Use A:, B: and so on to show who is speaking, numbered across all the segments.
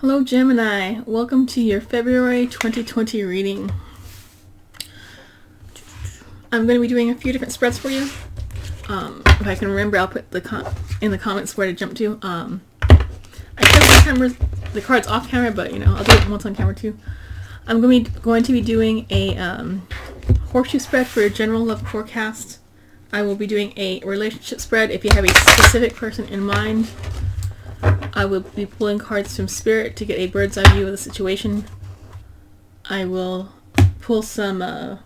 A: Hello Gemini, welcome to your February 2020 reading. I'm going to be doing a few different spreads for you. If I can remember, I'll put in the comments where to jump to. I kept the cards off camera, but I'll do it once on camera too. I'm going to be doing a horseshoe spread for your general love forecast. I will be doing a relationship spread if you have a specific person in mind. I will be pulling cards from Spirit to get a bird's eye view of the situation. I will pull some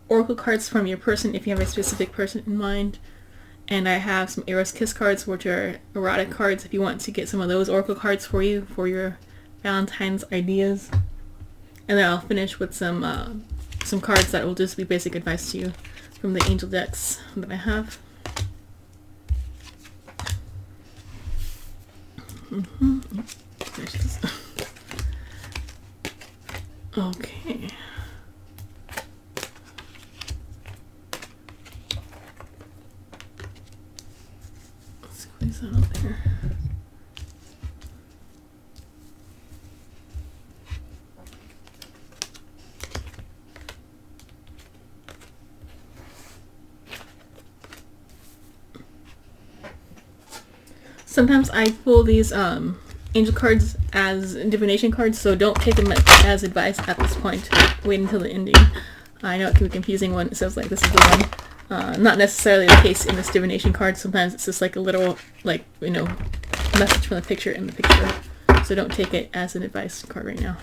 A: oracle cards from your person if you have a specific person in mind. And I have some Eros Kiss cards, which are erotic cards if you want to get some of those oracle cards for you for your Valentine's ideas. And then I'll finish with some cards that will just be basic advice to you from the angel decks that I have. Okay. Let's squeeze that out there. Sometimes I pull these angel cards as divination cards, so don't take them as advice at this point. Wait until the ending. I know it can be confusing when it says like this is the one. Not necessarily the case in this divination card. Sometimes it's just like a little message from the picture in the picture. So don't take it as an advice card right now.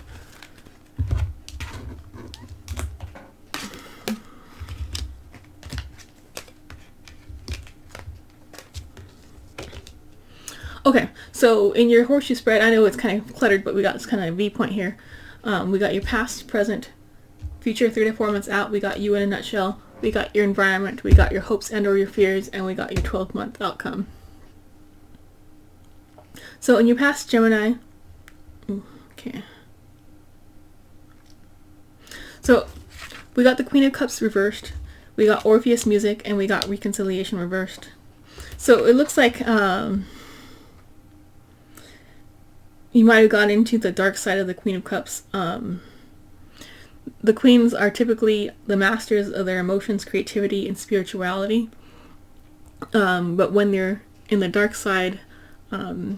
A: Okay, so in your horseshoe spread, I know it's kind of cluttered, but we got this kind of V point here. We got your past, present, future 3 to 4 months out. We got you in a nutshell. We got your environment. We got your hopes and or your fears, and we got your 12-month outcome. So in your past, Gemini, okay. So we got the Queen of Cups reversed. We got Orpheus music, and we got reconciliation reversed. So it looks like you might have gone into the dark side of the Queen of Cups. The queens are typically the masters of their emotions, creativity, and spirituality. But when they're in the dark side, there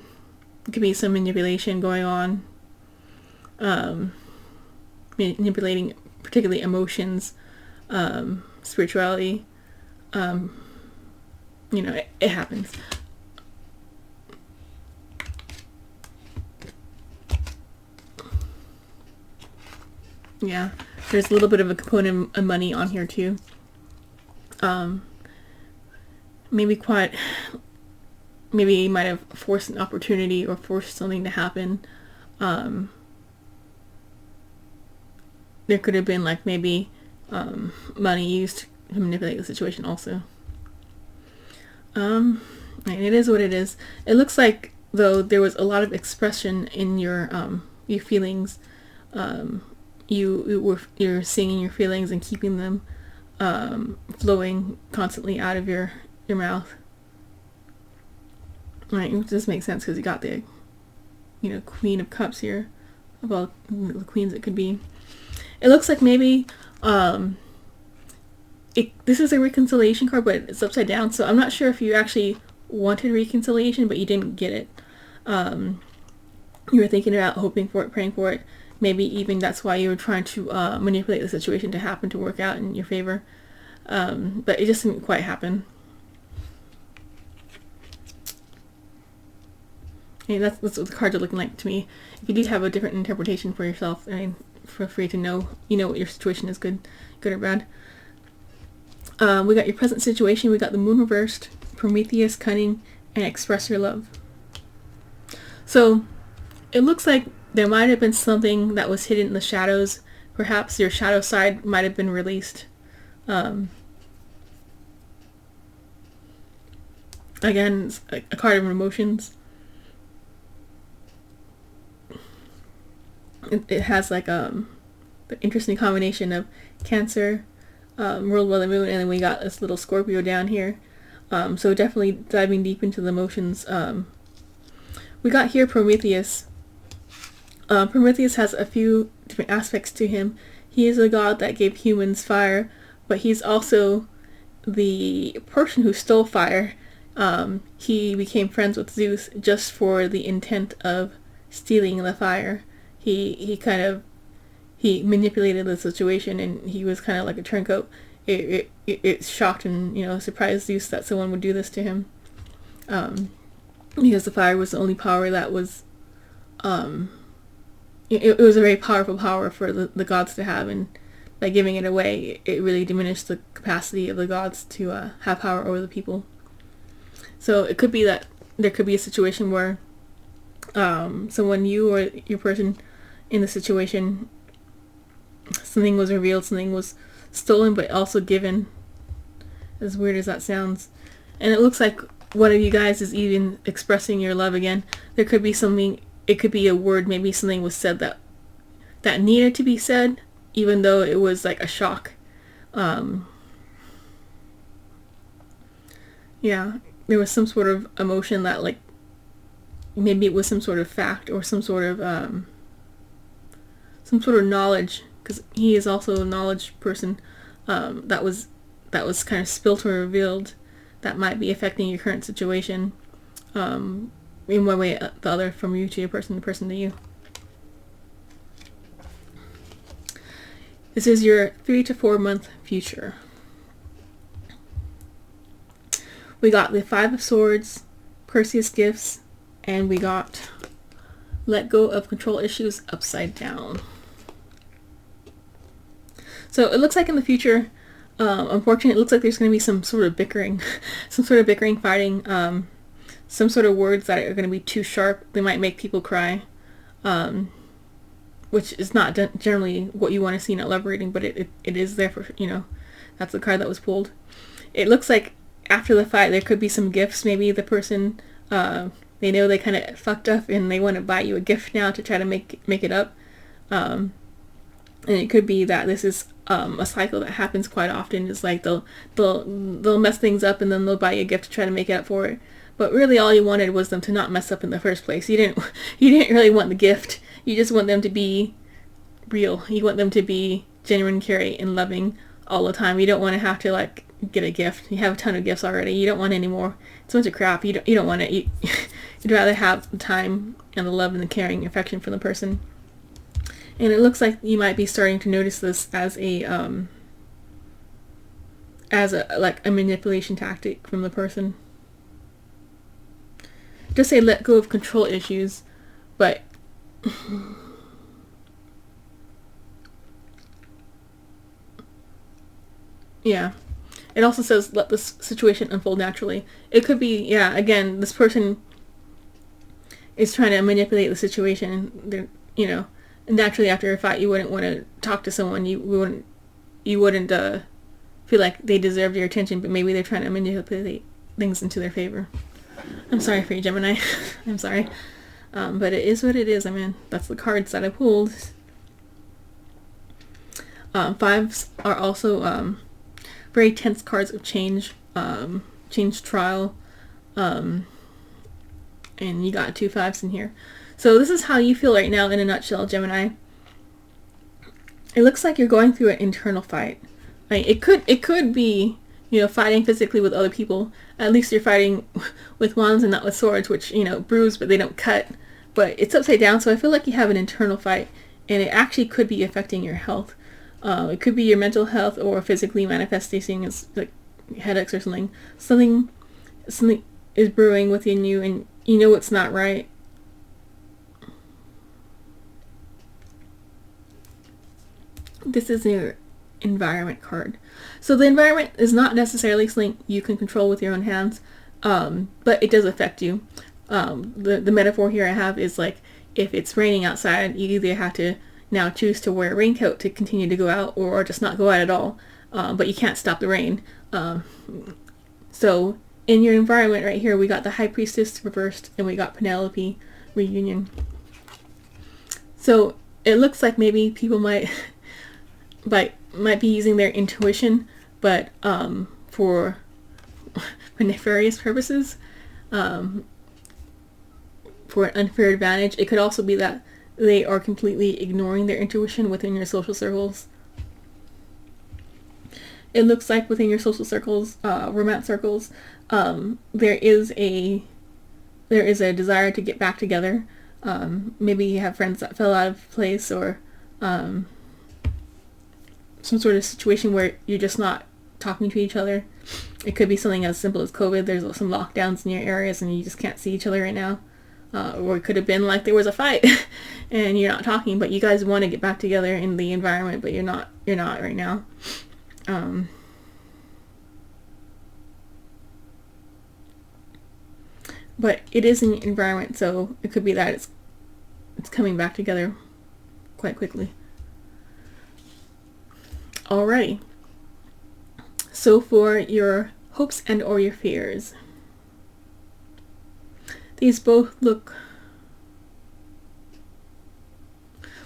A: could be some manipulation going on. Manipulating particularly emotions, spirituality. It happens. Yeah, there's a little bit of a component of money on here too. Maybe you might have forced an opportunity or forced something to happen. There could have been maybe money used to manipulate the situation also. And it is what it is. It looks like though there was a lot of expression in your feelings. You're singing your feelings and keeping them flowing constantly out of your mouth. Right, it just makes sense because you got the Queen of Cups here, of all the queens it could be. It looks like maybe this is a reconciliation card, but it's upside down, so I'm not sure if you actually wanted reconciliation but you didn't get it. You were thinking about hoping for it, praying for it. Maybe even that's why you were trying to manipulate the situation to happen, to work out in your favor. But it just didn't quite happen. And that's what the cards are looking like to me. If you do have a different interpretation for yourself, feel free to know what your situation is, good or bad. We got your present situation. We got the moon reversed, Prometheus, cunning, and express your love. So it looks like there might have been something that was hidden in the shadows. Perhaps your shadow side might have been released. Again, it's a card of emotions. It has the interesting combination of Cancer, ruled by the moon, and then we got this little Scorpio down here. So definitely diving deep into the emotions. We got here Prometheus. Prometheus has a few different aspects to him. He is a god that gave humans fire, but he's also the person who stole fire. He became friends with Zeus just for the intent of stealing the fire. He manipulated the situation, and he was kind of like a turncoat. It shocked and, you know, surprised Zeus that someone would do this to him, because the fire was the only power that was, it was a very powerful power for the gods to have, and by giving it away, it really diminished the capacity of the gods to have power over the people. So it could be that there could be a situation where someone, you or your person in the situation, something was revealed, something was stolen, but also given, as weird as that sounds. And it looks like one of you guys is even expressing your love again. There could be something, it could be a word, maybe something was said that needed to be said, even though it was like a shock. Yeah, there was some sort of emotion that, like, maybe it was some sort of fact or some sort of knowledge, because he is also a knowledge person, that was kind of spilt or revealed, that might be affecting your current situation, in one way or the other, from you to your person, the person to you. This is your 3 to 4 month future. We got the 5 of Swords, Perseus gifts, and we got let go of control issues upside down. So it looks like in the future, unfortunately, it looks like there's going to be some sort of bickering, fighting, some sort of words that are going to be too sharp. They might make people cry, which is not generally what you want to see in a love reading, but it is there for, you know, that's the card that was pulled. It looks like after the fight, there could be some gifts. Maybe the person, they know they kind of fucked up and they want to buy you a gift now to try to make it up. And it could be that this is a cycle that happens quite often. It's like they'll mess things up and then they'll buy you a gift to try to make it up for it. But really, all you wanted was them to not mess up in the first place. You didn't really want the gift. You just want them to be real. You want them to be genuine, caring, and loving all the time. You don't want to have to, like, get a gift. You have a ton of gifts already. You don't want any more. It's a bunch of crap. You don't want it. You'd rather have the time and the love and the caring affection from the person. And it looks like you might be starting to notice this as a manipulation tactic from the person. Just say let go of control issues, but yeah. It also says let this situation unfold naturally. It could be, yeah, again, this person is trying to manipulate the situation. They're, you know, naturally after a fight you wouldn't want to talk to someone. You wouldn't feel like they deserved your attention, but maybe they're trying to manipulate things into their favor. I'm sorry for you, Gemini. I'm sorry. But it is what it is. I mean, that's the cards that I pulled. Fives are also very tense cards of change, trial, and you got 2 5s in here. So this is how you feel right now in a nutshell, Gemini. It looks like you're going through an internal fight. Right? It could be, you know, fighting physically with other people. At least you're fighting with wands and not with swords, which, you know, bruise but they don't cut. But it's upside down, so I feel like you have an internal fight, and it actually could be affecting your health. It could be your mental health or physically manifesting as like headaches or something. Something is brewing within you, and you know it's not right. This is your environment card. So the environment is not necessarily something you can control with your own hands, but it does affect you. The metaphor here I have is like, if it's raining outside, you either have to now choose to wear a raincoat to continue to go out, or just not go out at all, but you can't stop the rain. So in your environment right here, we got the High Priestess reversed, and we got Penelope reunion. So it looks like maybe people might be using their intuition, but for nefarious purposes, for an unfair advantage. It could also be that they are completely ignoring their intuition within your social circles. It looks like within your social circles, romance circles, there is a desire to get back together. Maybe you have friends that fell out of place, or some sort of situation where you're just not talking to each other. It could be something as simple as COVID. There's some lockdowns in your areas and you just can't see each other right now. Or it could have been like there was a fight and you're not talking, but you guys want to get back together in the environment, but you're not right now. But it is an environment, so it could be that it's coming back together quite quickly. Alrighty. So for your hopes and or your fears, these both look...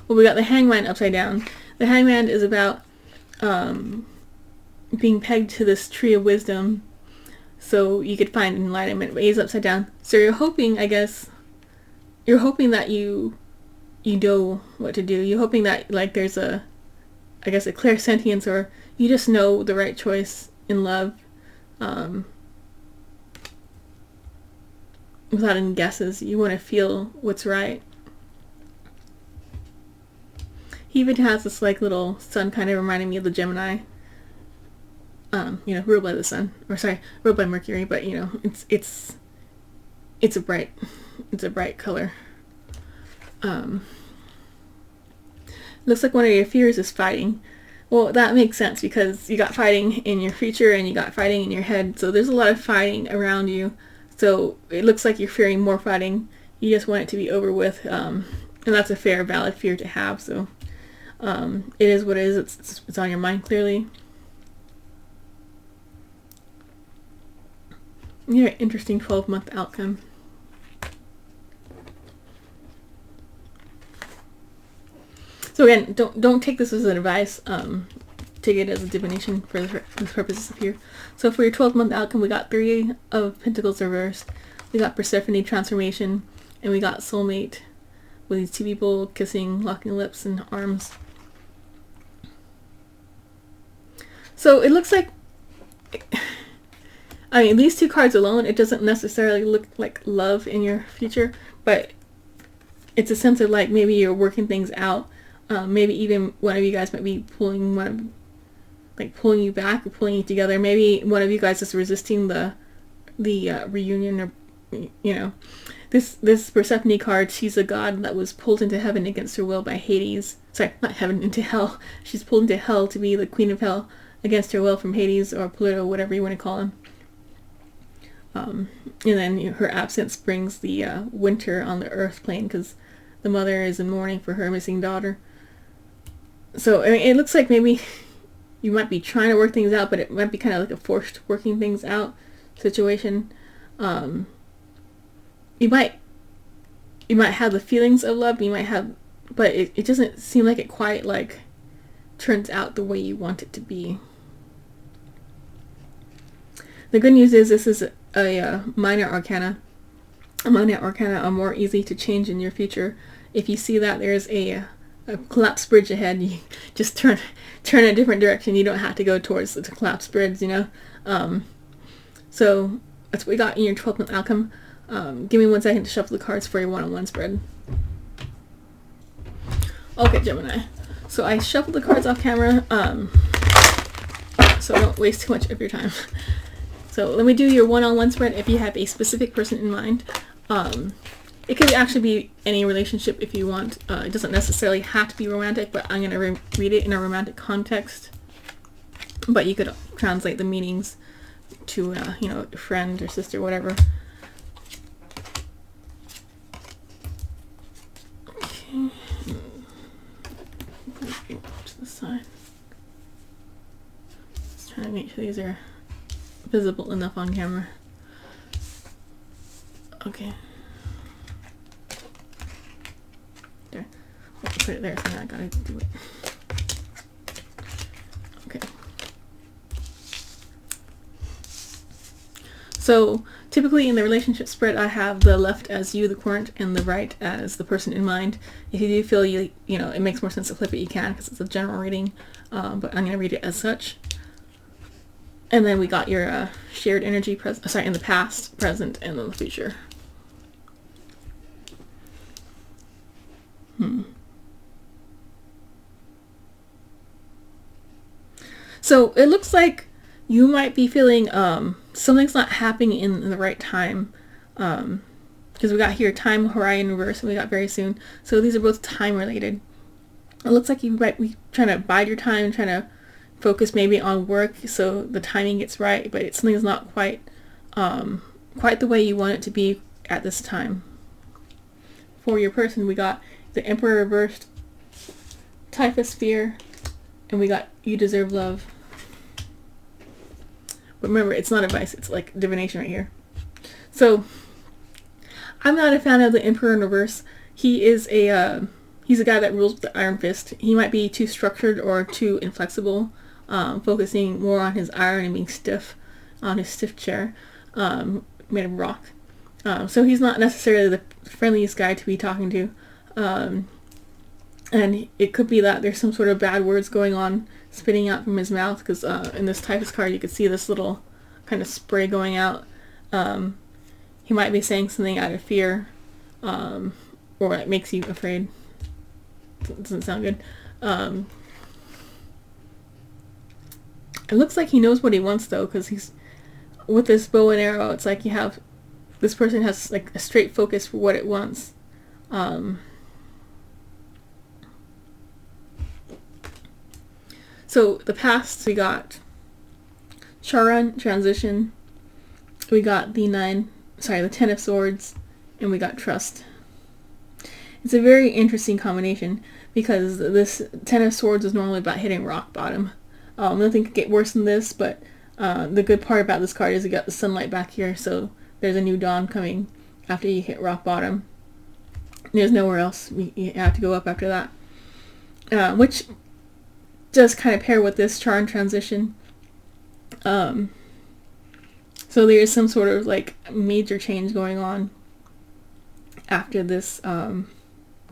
A: Well, we got the Hangman upside down. The Hangman is about being pegged to this tree of wisdom so you could find enlightenment, but he's upside down. So you're hoping, I guess, that you know what to do. You're hoping that, like, there's a clairsentience, or you just know the right choice in love, without any guesses. You want to feel what's right. He even has this like little sun, kind of reminding me of the Gemini. Ruled by the sun, ruled by Mercury, but it's a bright color. Looks like one of your fears is fighting. Well, that makes sense because you got fighting in your future and you got fighting in your head, so there's a lot of fighting around you. So it looks like you're fearing more fighting. You just want it to be over with, and that's a fair, valid fear to have. So it is what it is. It's on your mind clearly. You're an interesting 12-month outcome. So again, don't take this as an advice. Take it as a divination for the purposes of here. So for your 12-month outcome, we got 3 of Pentacles reversed. We got Persephone transformation, and we got soulmate with these 2 people kissing, locking lips and arms. So it looks like, I mean, these 2 cards alone, it doesn't necessarily look like love in your future, but it's a sense of like maybe you're working things out. Maybe even one of you guys might be pulling you back or pulling you together. Maybe one of you guys is resisting the reunion, or this Persephone card. She's a god that was pulled into heaven against her will by Hades. Sorry, not heaven, into hell. She's pulled into hell to be the queen of hell against her will from Hades or Pluto, whatever you want to call him. And then her absence brings the winter on the earth plane because the mother is in mourning for her missing daughter. So I mean, it looks like maybe you might be trying to work things out, but it might be kind of like a forced working things out situation. You might have the feelings of love, but it doesn't seem like it quite like turns out the way you want it to be. The good news is this is a minor arcana. A minor arcana are more easy to change in your future. If you see that there's a collapsed bridge ahead, you just turn a different direction. You don't have to go towards the collapsed bridge, So that's what we got in your 12-month outcome. Give me 1 second to shuffle the cards for your one-on-one spread. Okay, Gemini. So I shuffled the cards off camera, so don't waste too much of your time. So let me do your one-on-one spread if you have a specific person in mind. It could actually be any relationship if you want. It doesn't necessarily have to be romantic, but I'm going to read it in a romantic context. But you could translate the meanings to, a friend or sister, whatever. Okay. To the side. Just trying to make sure these are visible enough on camera. Okay. There. I'll put it there, so now I gotta do it. Okay. So typically in the relationship spread, I have the left as you, the current, and the right as the person in mind. If you do feel you know it makes more sense to flip it, you can, because it's a general reading. But I'm gonna read it as such. And then we got your shared energy in the past, present, and then the future. So it looks like you might be feeling something's not happening in the right time, because we got here time, horizon, reverse, and we got very soon. So these are both time related. It looks like you might be trying to bide your time, trying to focus maybe on work so the timing gets right, but something's not quite the way you want it to be at this time. For your person, we got the Emperor reversed, Typhosphere, and we got You Deserve Love. But remember, it's not advice, it's like divination right here. So I'm not a fan of the Emperor in reverse. He is he's a guy that rules with the iron fist. He might be too structured or too inflexible, focusing more on his iron and being stiff on his stiff chair, made of rock. So he's not necessarily the friendliest guy to be talking to. And it could be that there's some sort of bad words going on, spitting out from his mouth, because in this Typhus card you could see this little kind of spray going out. He might be saying something out of fear, or it makes you afraid. Doesn't sound good. It looks like he knows what he wants though, because he's with this bow and arrow. It's like this person has like a straight focus for what it wants. So the past, we got Charon, transition, we got the 10 of swords, and we got trust. It's a very interesting combination, because this 10 of swords is normally about hitting rock bottom. Nothing could get worse than this, but the good part about this card is you got the sunlight back here, so there's a new dawn coming after you hit rock bottom. There's nowhere else. You have to go up after that. Which does kind of pair with this Charon transition. So there is some sort of like major change going on after this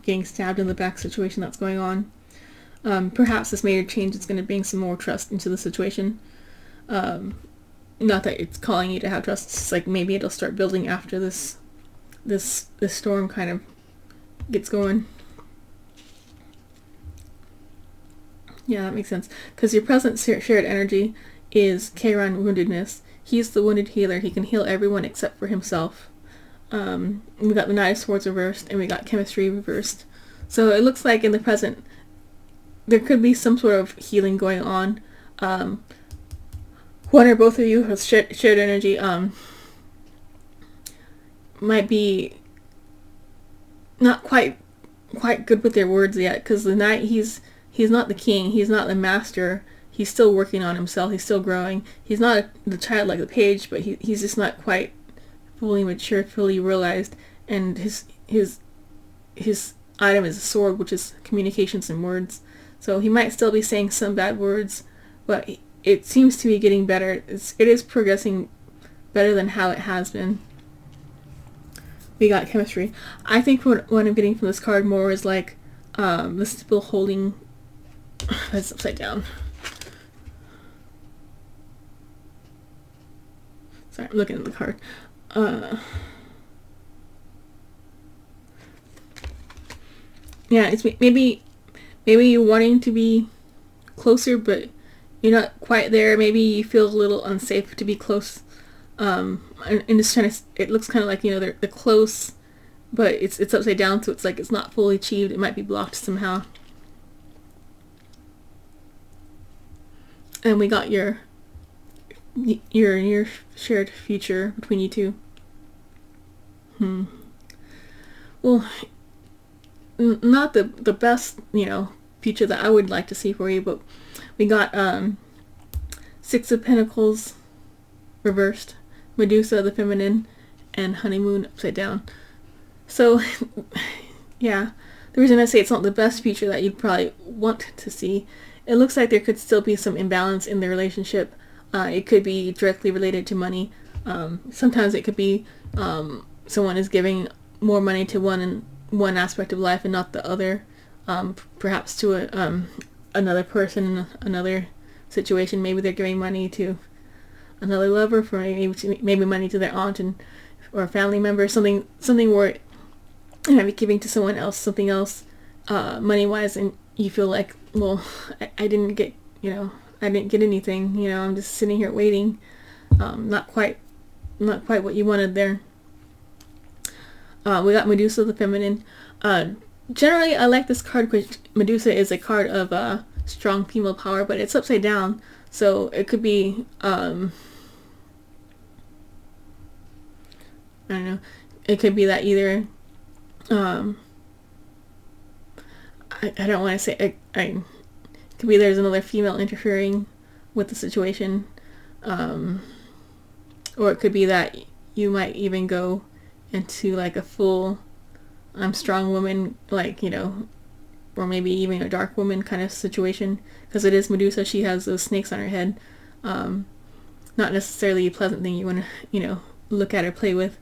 A: getting stabbed in the back situation that's going on. Perhaps this major change is going to bring some more trust into the situation. Not that it's calling you to have trust. It's like maybe it'll start building after this storm kind of gets going. Yeah, that makes sense. Because your present shared energy is Chiron woundedness. He's the wounded healer. He can heal everyone except for himself. We got the Knight of Swords reversed, and we got chemistry reversed. So it looks like in the present, there could be some sort of healing going on. One or both of you have shared energy. Might be not quite good with their words yet, because the Knight, he's not the king, he's not the master, he's still working on himself, he's still growing. He's not the child like the page, but he's just not quite fully mature, fully realized, and his item is a sword, which is communications and words. So he might still be saying some bad words, but it seems to be getting better. It is progressing better than how it has been. We got chemistry. I think what I'm getting from this card more is like the still holding. That's upside down. Sorry, I'm looking at the card. Yeah, it's maybe you're wanting to be closer, but you're not quite there. Maybe you feel a little unsafe to be close. And it's trying to. It looks kind of like, they're close, but it's upside down, so it's like it's not fully achieved. It might be blocked somehow. And we got your shared future between you two. Well, not the best, future that I would like to see for you, but we got Six of Pentacles reversed, Medusa the feminine, and Honeymoon upside down. So, yeah, the reason I say it's not the best future that you'd probably want to see, it looks like there could still be some imbalance in the relationship. It could be directly related to money. Sometimes it could be someone is giving more money to one aspect of life and not the other. Perhaps to another person in another situation. Maybe they're giving money to another lover, for maybe money to their aunt or a family member. Something where you might be giving to someone else something else, money wise, and you feel like, well, I didn't get anything. I'm just sitting here waiting. Not quite what you wanted there. We got Medusa, the feminine. Generally, I like this card because Medusa is a card of strong female power, but it's upside down, so it could be, I don't know, it could be that either, I don't want to say, it could be there's another female interfering with the situation, or it could be that you might even go into like a full strong woman, like, or maybe even a dark woman kind of situation, because it is Medusa. She has those snakes on her head. Not necessarily a pleasant thing you want to look at or play with.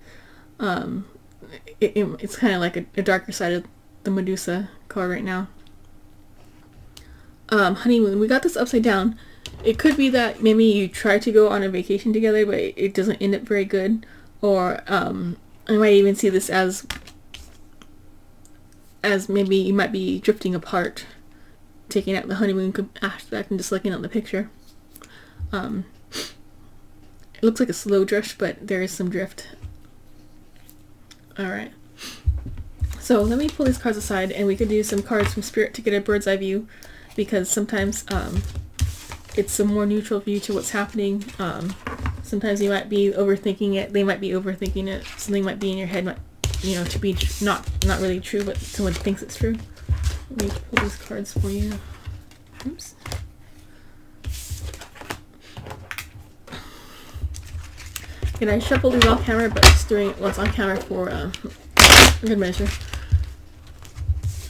A: It's kind of like a darker side of the Medusa card right now. Honeymoon, we got this upside down. It could be that maybe you try to go on a vacation together, but it doesn't end up very good, or I might even see this as maybe you might be drifting apart, taking out the honeymoon aspect and just looking at the picture. It looks like a slow drift, but there is some drift. Alright. So let me pull these cards aside, and we could do some cards from Spirit to get a bird's eye view, because sometimes it's a more neutral view to what's happening. Sometimes you might be overthinking it. They might be overthinking it. Something might be in your head, to be not really true, but someone thinks it's true. Let me pull these cards for you. Oops. And I shuffled these off camera, but just doing it once on camera for good measure.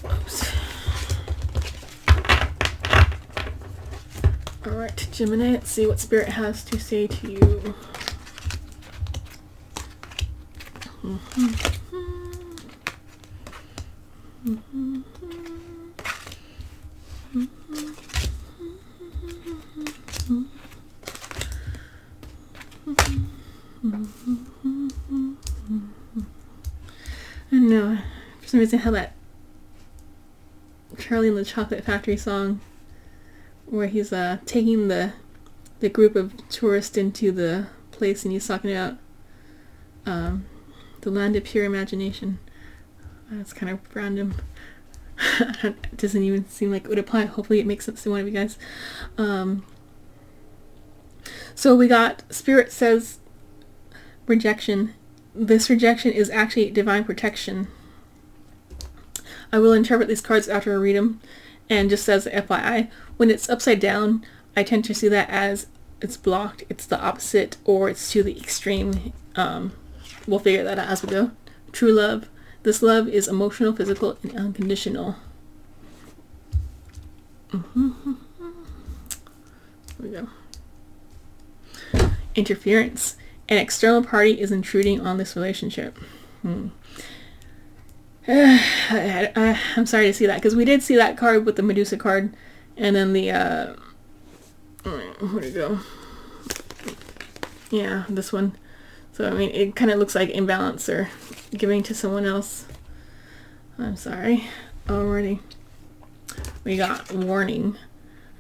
A: Oops. Alright, Gemini, let's see what Spirit has to say to you. I don't know, for some reason I have that Charlie and the Chocolate Factory song where he's taking the group of tourists into the place, and he's talking about the land of pure imagination. It's kind of random. It doesn't even seem like it would apply. Hopefully it makes sense to one of you guys. So we got Spirit says rejection. This rejection is actually divine protection. I will interpret these cards after I read them, and just as FYI, when it's upside down, I tend to see that as it's blocked, it's the opposite, or it's to the extreme. We'll figure that out as we go. True love. This love is emotional, physical, and unconditional. Here we go. Interference. An external party is intruding on this relationship. I'm sorry to see that, because we did see that card with the Medusa card, and then the where'd it go? Yeah, this one. So I mean, it kind of looks like imbalance or giving to someone else. I'm sorry. Alrighty. We got warning.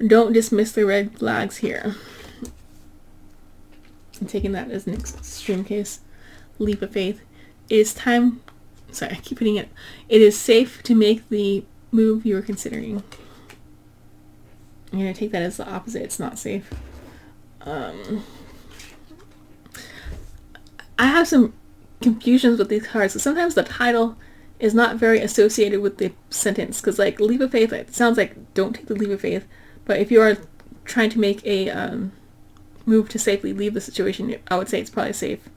A: Don't dismiss the red flags here. I'm taking that as an extreme case. Leap of faith. It is time. Sorry, I keep hitting it. It is safe to make the move you are considering. I'm going to take that as the opposite. It's not safe. I have some confusions with these cards. So sometimes the title is not very associated with the sentence. Because like leap of faith, it sounds like don't take the leap of faith. But if you are trying to make a move to safely leave the situation, I would say it's probably safe.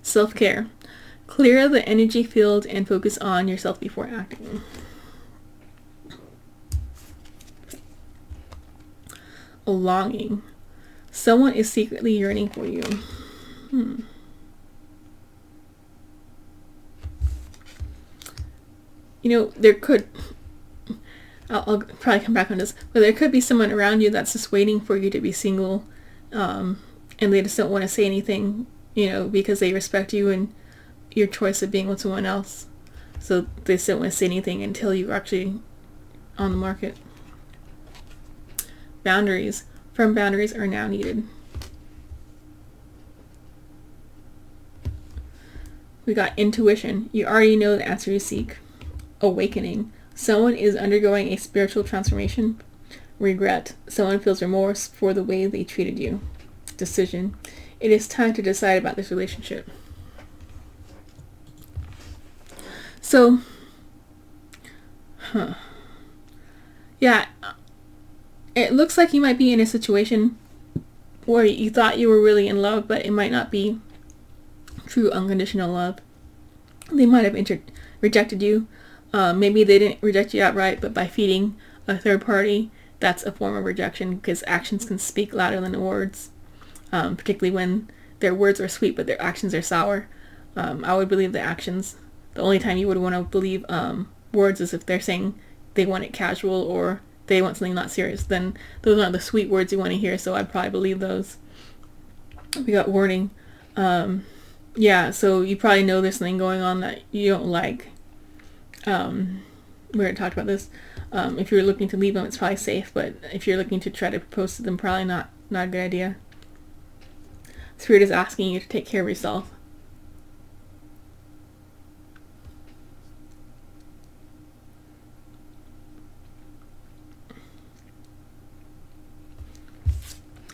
A: Self-care. Clear the energy field and focus on yourself before acting. A longing. Someone is secretly yearning for you. You know, there could, I'll probably come back on this, but there could be someone around you that's just waiting for you to be single, and they just don't want to say anything, you know, because they respect you and your choice of being with someone else. So they just don't want to say anything until you're actually on the market. Boundaries. Firm boundaries are now needed. We got intuition. You already know the answer you seek. Awakening. Someone is undergoing a spiritual transformation. Regret. Someone feels remorse for the way they treated you. Decision. It is time to decide about this relationship. So, yeah, it looks like you might be in a situation where you thought you were really in love, but it might not be true unconditional love. They might have rejected you. Maybe they didn't reject you outright, but by feeding a third party, that's a form of rejection, because actions can speak louder than the words, particularly when their words are sweet but their actions are sour. I would believe the actions. The only time you would want to believe words is if they're saying they want it casual or they want something not serious. Then those aren't the sweet words you want to hear, so I'd probably believe those. We got warning. Yeah, so you probably know there's something going on that you don't like. We already talked about this. If you're looking to leave them, it's probably safe, but if you're looking to try to propose to them, probably not a good idea. Spirit is asking you to take care of yourself.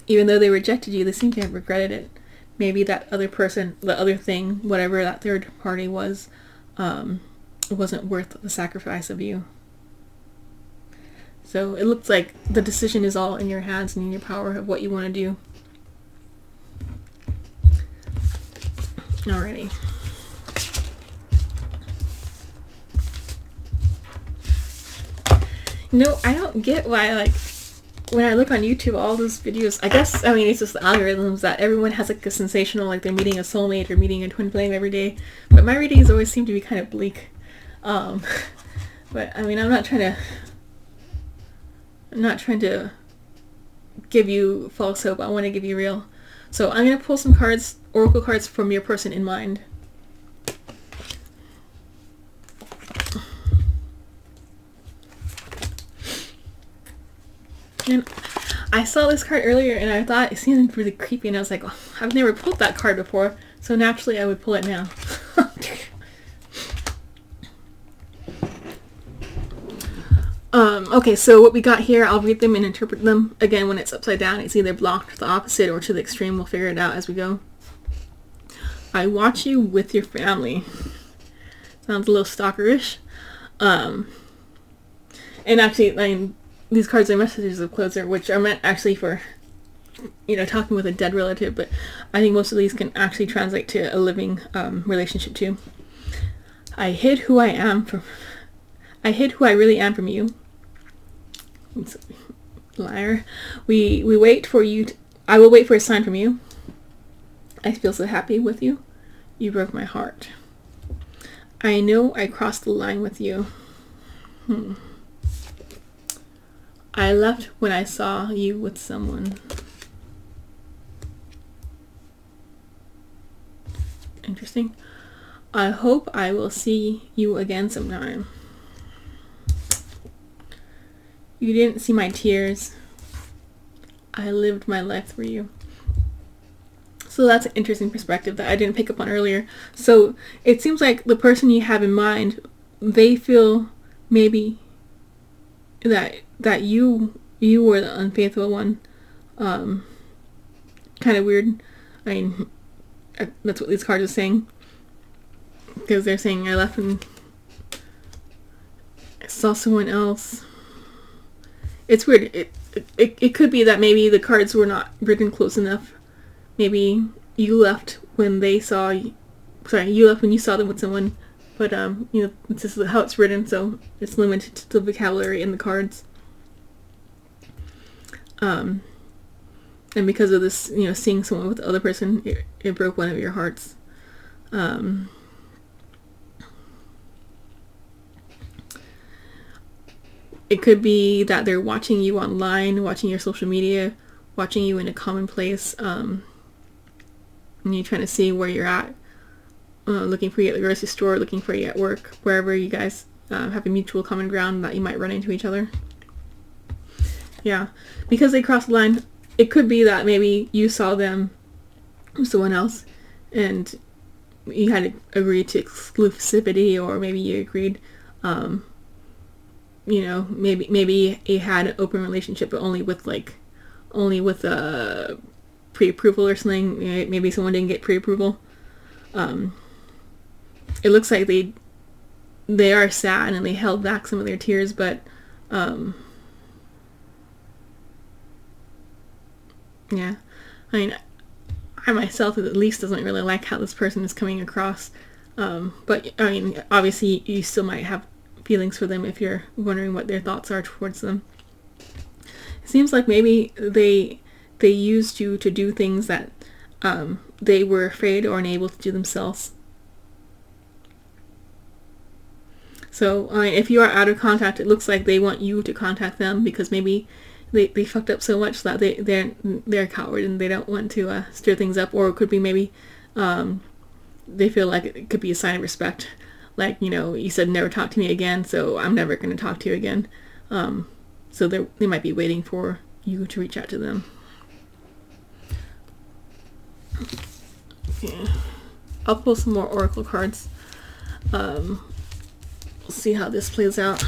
A: Even though they rejected you, they seem to have regretted it. Maybe that other person, the other thing, whatever that third party was, wasn't worth the sacrifice of you. So it looks like the decision is all in your hands and in your power of what you want to do. Alrighty. No, I don't get why, like, when I look on YouTube, all those videos, I guess, I mean, it's just the algorithms that everyone has, like, a sensational, like, they're meeting a soulmate or meeting a twin flame every day. But my readings always seem to be kind of bleak. But, I mean, I'm not trying to give you false hope. I want to give you real. So I'm going to pull some cards, oracle cards from your person in mind. And I saw this card earlier and I thought it seemed really creepy, and I was like, oh, I've never pulled that card before, so naturally I would pull it now. Okay, so what we got here, I'll read them and interpret them. Again, when it's upside down, it's either blocked, the opposite, or to the extreme. We'll figure it out as we go. I watch you with your family. Sounds a little stalkerish. And actually, I mean, these cards are messages of closure, which are meant actually for, you know, talking with a dead relative, but I think most of these can actually translate to a living relationship too. I hid who I really am from you. Liar. We wait for you. I will wait for a sign from you. I feel so happy with you. You broke my heart. I know I crossed the line with you. I left when I saw you with someone. Interesting. I hope I will see you again sometime. You didn't see my tears. I lived my life for you. So that's an interesting perspective that I didn't pick up on earlier. So it seems like the person you have in mind, they feel maybe that you were the unfaithful one. Kind of weird. I mean, that's what these cards are saying. Because they're saying I left and I saw someone else. It's weird. It could be that maybe the cards were not written close enough. Maybe you left when they saw you. Sorry, you left when you saw them with someone. But, you know, this is how it's written, so it's limited to the vocabulary in the cards. And because of this, you know, seeing someone with the other person, it broke one of your hearts. It could be that they're watching you online, watching your social media, watching you in a common place, and you're trying to see where you're at, looking for you at the grocery store, looking for you at work, wherever you guys have a mutual common ground that you might run into each other. Yeah, because they crossed the line, it could be that maybe you saw them with someone else, and you had to agree to exclusivity, or maybe you agreed, you know, maybe you had an open relationship, but only with pre-approval or something. Maybe someone didn't get pre-approval. It looks like they are sad and they held back some of their tears, but yeah, I mean, I myself at least doesn't really like how this person is coming across, but I mean, obviously you still might have feelings for them if you're wondering what their thoughts are towards them. It seems like maybe they used you to do things that they were afraid or unable to do themselves. So if you are out of contact, it looks like they want you to contact them, because maybe they fucked up so much that they're a coward and they don't want to stir things up. Or it could be maybe they feel like it could be a sign of respect. Like, you know, you said never talk to me again, so I'm never going to talk to you again. So they might be waiting for you to reach out to them. Yeah. I'll pull some more oracle cards. We'll see how this plays out.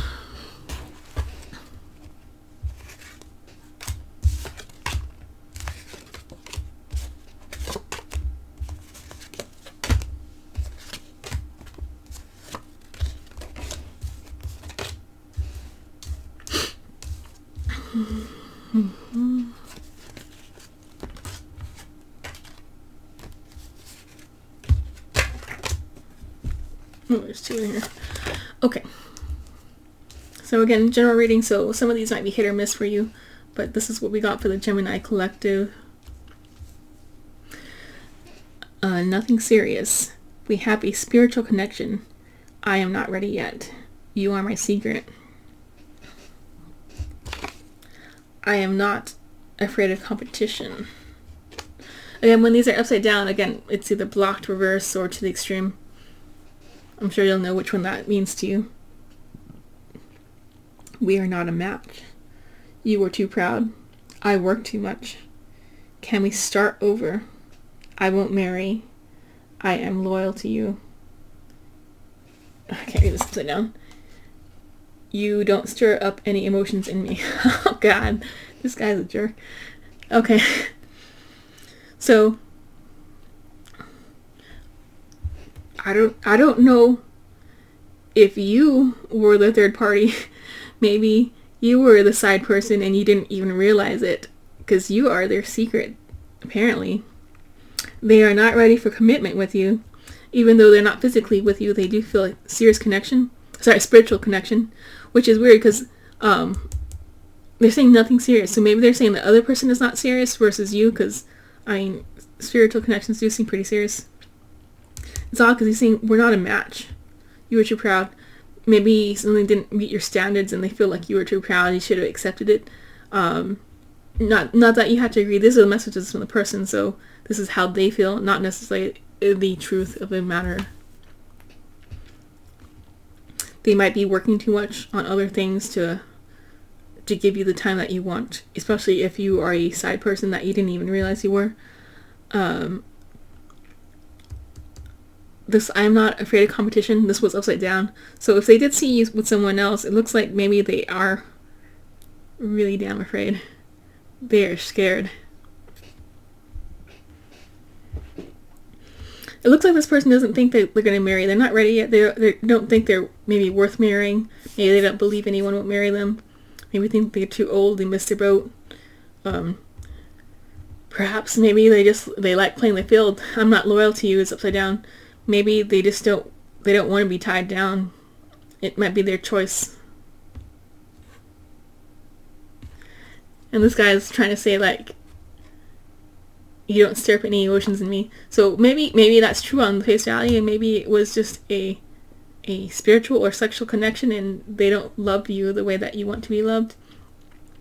A: Oh, there's two in here. Okay. So again, general reading, so some of these might be hit or miss for you, but this is what we got for the Gemini collective. Nothing serious. We have a spiritual connection. I am not ready yet. You are my secret. I am not afraid of competition. Again, when these are upside down, again, it's either blocked, reverse, or to the extreme. I'm sure you'll know which one that means to you. We are not a match. You are too proud. I work too much. Can we start over? I won't marry. I am loyal to you. I can't read this upside down. You don't stir up any emotions in me. Oh God, this guy's a jerk. Okay. So I don't know if you were the third party. Maybe you were the side person and you didn't even realize it, because you are their secret, apparently. They are not ready for commitment with you. Even though they're not physically with you, they do feel a serious connection. Spiritual connection, which is weird because they're saying nothing serious. So maybe they're saying the other person is not serious versus you, because, I mean, spiritual connections do seem pretty serious. It's odd because he's saying we're not a match. You were too proud. Maybe something didn't meet your standards and they feel like you were too proud. You should have accepted it. Not that you had to agree. These are the messages from the person, so this is how they feel, not necessarily the truth of the matter. They might be working too much on other things to give you the time that you want, especially if you are a side person that you didn't even realize you were. I'm not afraid of competition. This was upside down. So if they did see you with someone else, it looks like maybe they are really damn afraid. They are scared. It looks like this person doesn't think that they're going to marry. They're not ready yet. They don't think they're maybe worth marrying. Maybe they don't believe anyone will marry them. Maybe think they're too old. They missed their boat. Perhaps maybe they like playing the field. I'm not loyal to you is upside down. Maybe they just don't want to be tied down. It might be their choice. And this guy is trying to say, like, you don't stir up any emotions in me. So maybe that's true on the face value, and maybe it was just a spiritual or sexual connection, and they don't love you the way that you want to be loved.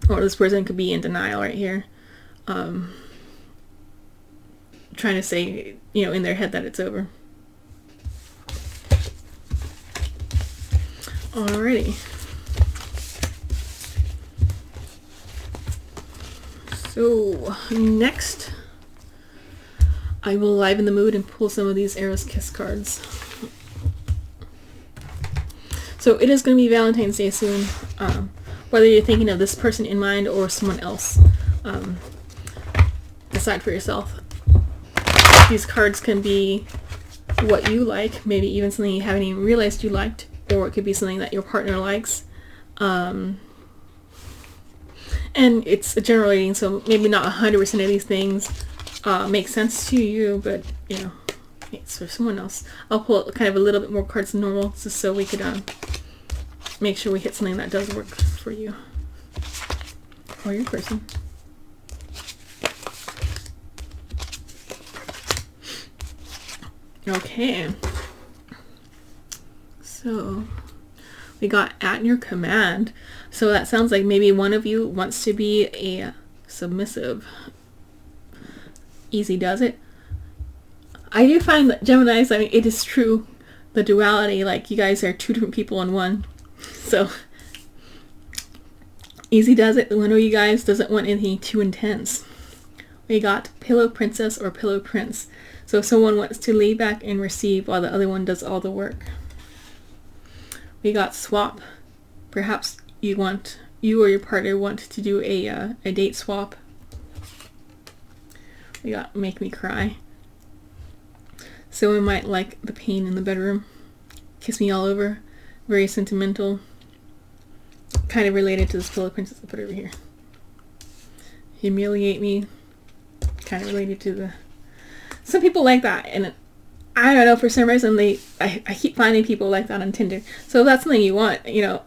A: Or this person could be in denial right here, trying to say, you know, in their head that it's over. Alrighty. So next, I will liven the mood and pull some of these Eros Kiss cards. So it is going to be Valentine's Day soon. Whether you're thinking of this person in mind or someone else, decide for yourself. These cards can be what you like, maybe even something you haven't even realized you liked, or it could be something that your partner likes. And it's a general reading, so maybe not 100% of these things make sense to you, but, you know, it's for someone else. I'll pull kind of a little bit more cards than normal, just so we could make sure we hit something that does work for you or your person. Okay. So we got at your command. So that sounds like maybe one of you wants to be a submissive. Easy does it. I do find that Geminis, I mean, it is true, the duality, like you guys are two different people in one. So easy does it. One of you guys doesn't want anything too intense. We got pillow princess or pillow prince. So someone wants to lay back and receive while the other one does all the work. We got swap. Perhaps you or your partner want to do a date swap. We got make me cry. Someone might like the pain in the bedroom. Kiss me all over. Very sentimental. Kind of related to this pillow princess. I'll put it over here. Humiliate me. Kind of related to the... Some people like that, and I don't know, for some reason I keep finding people like that on Tinder. So if that's something you want, you know,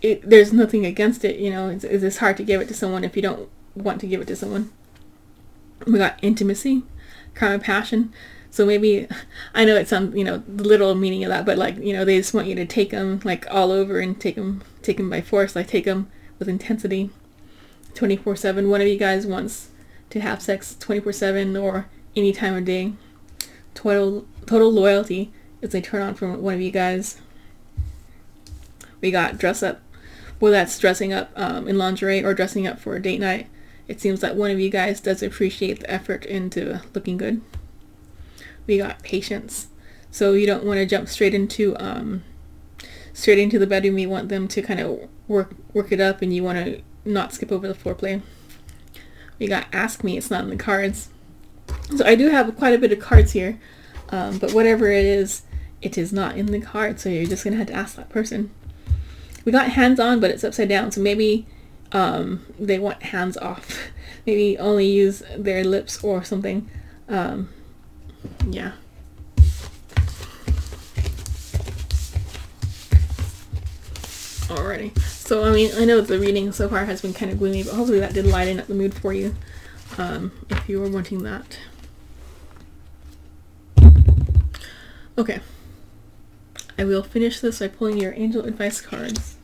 A: there's nothing against it, you know. It's hard to give it to someone if you don't want to give it to someone. We got intimacy, crime of passion. So maybe, I know it sounds, you know, the literal meaning of that, but like, you know, they just want you to take them like all over and take them by force, like take them with intensity, 24/7. One of you guys wants to have sex 24/7 or any time of day. Total loyalty is a turn on from one of you guys. We got dress up. Well, that's dressing up in lingerie or dressing up for a date night. It seems like one of you guys does appreciate the effort into looking good. We got patience. So you don't want to jump straight into the bedroom. You want them to kind of work it up, and you want to not skip over the foreplay. We got ask me. It's not in the cards. So I do have quite a bit of cards here, but whatever it is not in the card, so you're just going to have to ask that person. We got hands on, but it's upside down, so maybe they want hands off. Maybe only use their lips or something. Yeah. Alrighty. So, I mean, I know the reading so far has been kind of gloomy, but hopefully that did lighten up the mood for you, if you were wanting that. Okay. I will finish this by pulling your angel advice cards.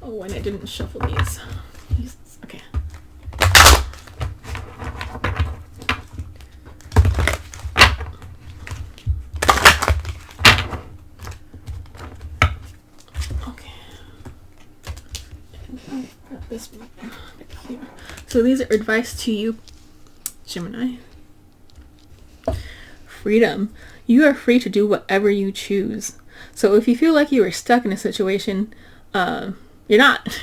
A: Oh, and I didn't shuffle these. Jesus. Okay. Okay. And I've got this back here. So these are advice to you, Gemini. Freedom. You are free to do whatever you choose. So if you feel like you are stuck in a situation, you're not.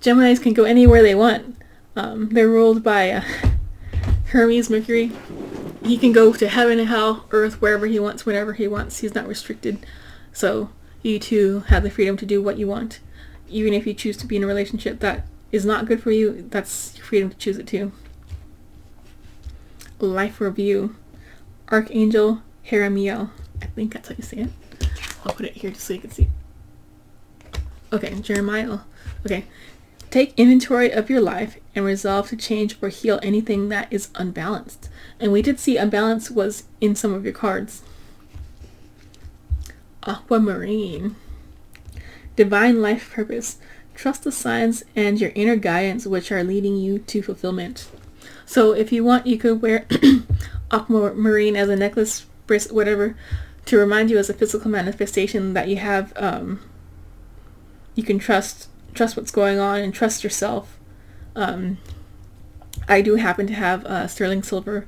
A: Geminis can go anywhere they want. They're ruled by Hermes, Mercury. He can go to heaven, hell, earth, wherever he wants, whenever he wants. He's not restricted. So you too have the freedom to do what you want. Even if you choose to be in a relationship that is not good for you, that's your freedom to choose it too. Life review. Archangel Jeremiel. I think that's how you say it. I'll put it here just so you can see. Okay, Jeremiel. Okay. Take inventory of your life and resolve to change or heal anything that is unbalanced. And we did see unbalance was in some of your cards. Aquamarine. Divine life purpose. Trust the signs and your inner guidance which are leading you to fulfillment. So if you want, you could wear aquamarine as a necklace, bracelet, whatever, to remind you as a physical manifestation that you have, you can trust what's going on and trust yourself. I do happen to have sterling silver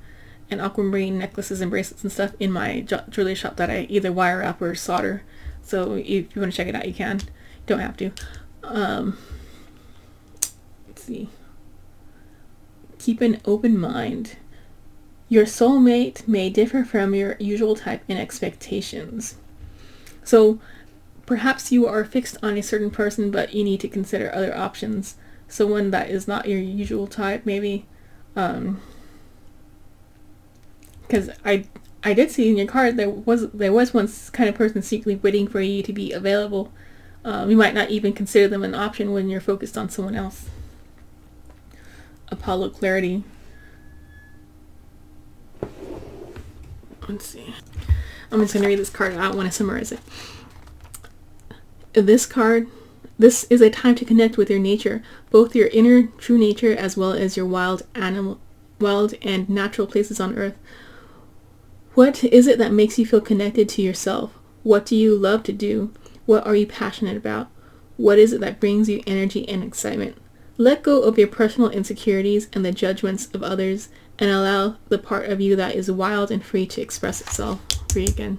A: and aquamarine necklaces and bracelets and stuff in my jewelry shop that I either wire up or solder. So if you want to check it out, you can. You don't have to. Let's see. Keep an open mind. Your soulmate may differ from your usual type in expectations. So perhaps you are fixed on a certain person, but you need to consider other options. Someone that is not your usual type, maybe. Because I did see in your card there was one kind of person secretly waiting for you to be available. You might not even consider them an option when you're focused on someone else. Apollo clarity. Let's see. I'm just going to read this card. I don't want to summarize it. This is a time to connect with your nature, both your inner true nature as well as your wild and natural places on earth. What is it that makes you feel connected to yourself? What do you love to do? What are you passionate about? What is it that brings you energy and excitement? Let go of your personal insecurities and the judgments of others and allow the part of you that is wild and free to express itself. Free again.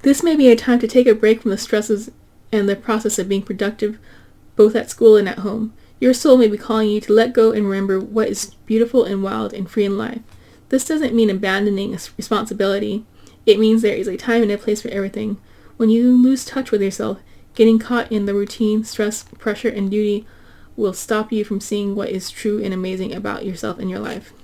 A: This may be a time to take a break from the stresses and the process of being productive, both at school and at home. Your soul may be calling you to let go and remember what is beautiful and wild and free in life. This doesn't mean abandoning a responsibility. It means there is a time and a place for everything. When you lose touch with yourself, getting caught in the routine, stress, pressure, and duty will stop you from seeing what is true and amazing about yourself and your life.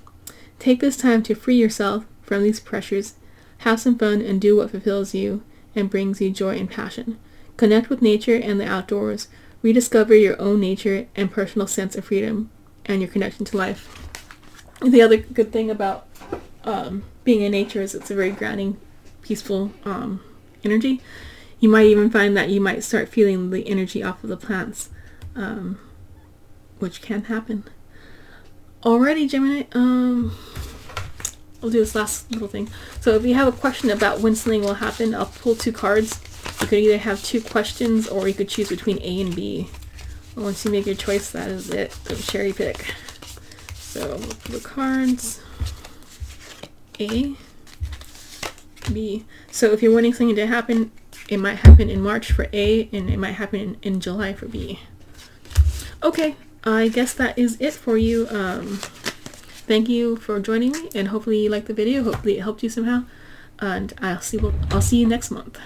A: Take this time to free yourself from these pressures, have some fun, and do what fulfills you and brings you joy and passion. Connect with nature and the outdoors. Rediscover your own nature and personal sense of freedom and your connection to life. The other good thing about being in nature is it's a very grounding, peaceful energy. You might even find that you might start feeling the energy off of the plants, which can happen. Alrighty, Gemini, I'll do this last little thing. So if you have a question about when something will happen, I'll pull 2 cards. You could either have 2 questions or you could choose between A and B. Once you make your choice, that is it. So cherry pick. So the cards. A, B. So if you're wanting something to happen, it might happen in March for A and it might happen in July for B. Okay, I guess that is it for you. Thank you for joining me, and hopefully you liked the video. Hopefully it helped you somehow. And I'll see you next month.